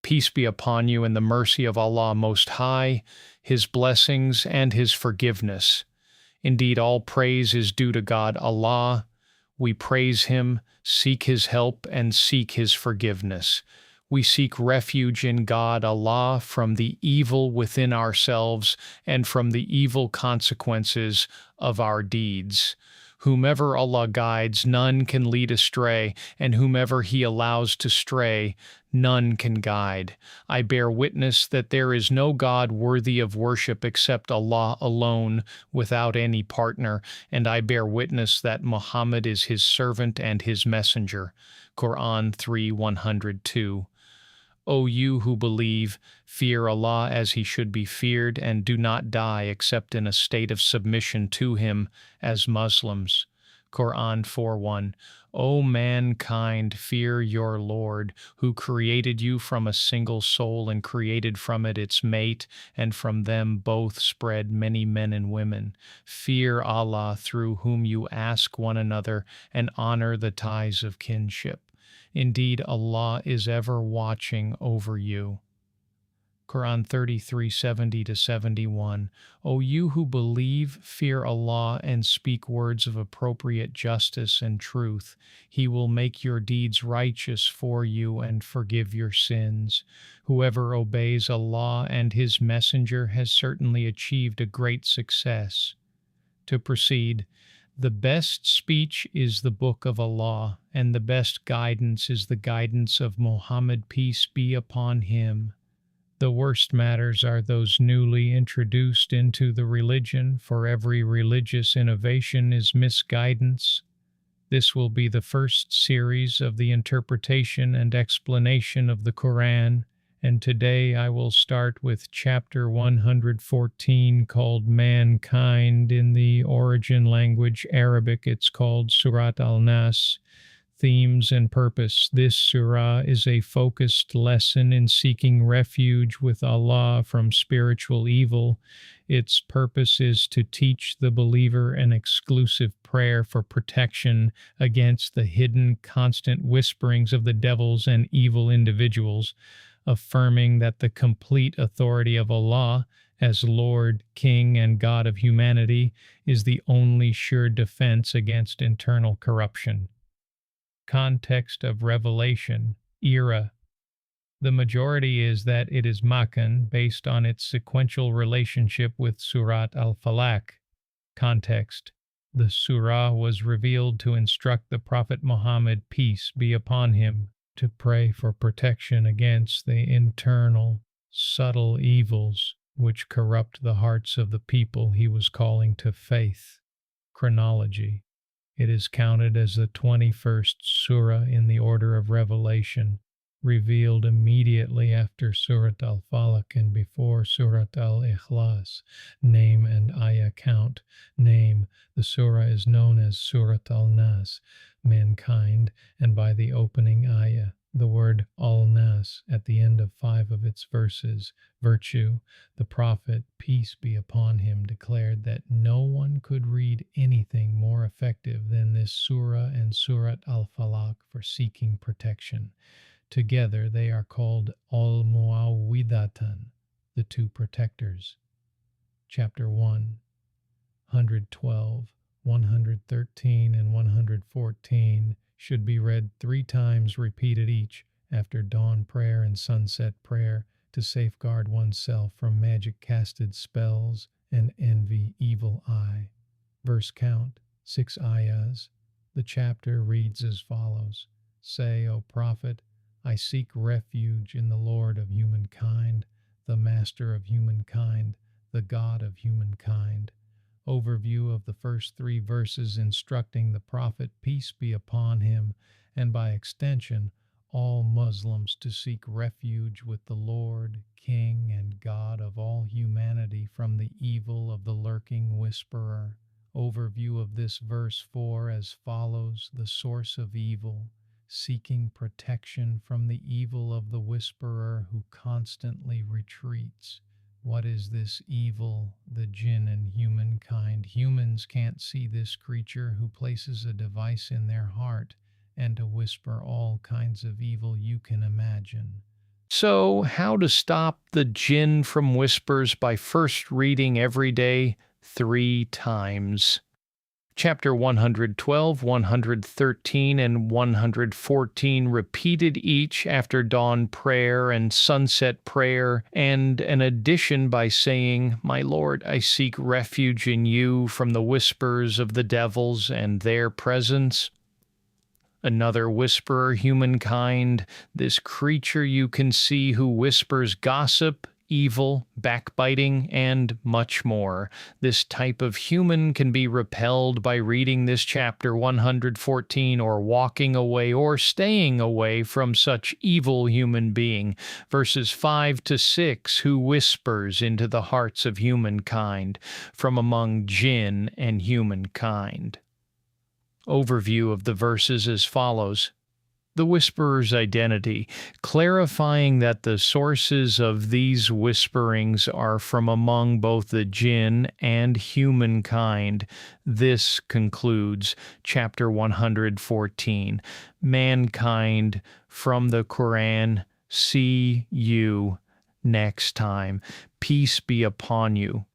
Peace be upon you and the mercy of Allah Most High, His blessings and His forgiveness. Indeed, all praise is due to God Allah. We praise Him, seek His help, and seek His forgiveness. We seek refuge in God Allah from the evil within ourselves and from the evil consequences of our deeds. Whomever Allah guides, none can lead astray, and whomever He allows to stray, none can guide. I bear witness that there is no God worthy of worship except Allah alone, without any partner, and I bear witness that Muhammad is His servant and His messenger. Quran 3:102. O you who believe, fear Allah as He should be feared, and do not die except in a state of submission to Him as Muslims. Quran 4:1. O mankind, fear your Lord, who created you from a single soul and created from it its mate, and from them both spread many men and women. Fear Allah, through whom you ask one another, and honor the ties of kinship. Indeed, Allah is ever watching over you. Quran 33:70-71. O you who believe, fear Allah and speak words of appropriate justice and truth. He will make your deeds righteous for you and forgive your sins. Whoever obeys Allah and His Messenger has certainly achieved a great success. To proceed, the best speech is the Book of Allah, and the best guidance is the guidance of Muhammad, peace be upon him. The worst matters are those newly introduced into the religion, for every religious innovation is misguidance. This will be the first series of the interpretation and explanation of the Quran, and today I will start with chapter 114 called Mankind. In the origin language Arabic, it's called Surat An-Nas. Themes and purpose. This surah is a focused lesson in seeking refuge with Allah from spiritual evil. Its purpose is to teach the believer an exclusive prayer for protection against the hidden, constant whisperings of the devils and evil individuals, affirming that the complete authority of Allah as Lord, King, and God of humanity is the only sure defense against internal corruption. Context of revelation, era. The majority is that it is Makkan, based on its sequential relationship with Surat al-Falaq. Context. The surah was revealed to instruct the Prophet Muhammad, peace be upon him, to pray for protection against the internal, subtle evils which corrupt the hearts of the people he was calling to faith. Chronology. It is counted as the 21st surah in the order of revelation, revealed immediately after Surat al-Falaq and before Surat al-Ikhlas. Name and ayah count. Name. The surah is known as Surat al-Nas, mankind, and by the opening ayah, the word al-Nas at the end of 5 of its verses. Virtue. The Prophet, peace be upon him, declared that no one could read anything more effective than this surah and Surat al-Falaq for seeking protection. Together they are called al-Muawwidatan, the two protectors. Chapter 1, 112, 113, and 114 should be read 3 times, repeated each after dawn prayer and sunset prayer, to safeguard oneself from magic-casted spells and envy evil eye. Verse count, 6 ayahs. The chapter reads as follows. Say, O Prophet, I seek refuge in the Lord of humankind, the Master of humankind, the God of humankind. Overview of the first 3 verses instructing the Prophet, peace be upon him, and by extension, all Muslims to seek refuge with the Lord, King, and God of all humanity from the evil of the lurking whisperer. Overview of this verse 4 as follows. The source of evil, seeking protection from the evil of the whisperer who constantly retreats. What is this evil? The jinn and humankind. Humans can't see this creature who places a device in their heart and to whisper all kinds of evil you can imagine. So, how to stop the jinn from whispers by first reading every day 3 times. Chapter 112, 113, and 114 repeated each after dawn prayer and sunset prayer, and an addition by saying, "My Lord, I seek refuge in you from the whispers of the devils and their presence." Another whisperer, humankind, this creature you can see who whispers gossip, evil, backbiting, and much more. This type of human can be repelled by reading this chapter 114 or walking away or staying away from such evil human being. Verses 5 to 6, who whispers into the hearts of humankind from among jinn and humankind. Overview of the verses as follows. The whisperer's identity, clarifying that the sources of these whisperings are from among both the jinn and humankind. This concludes chapter 114. Mankind from the Quran. See you next time. Peace be upon you.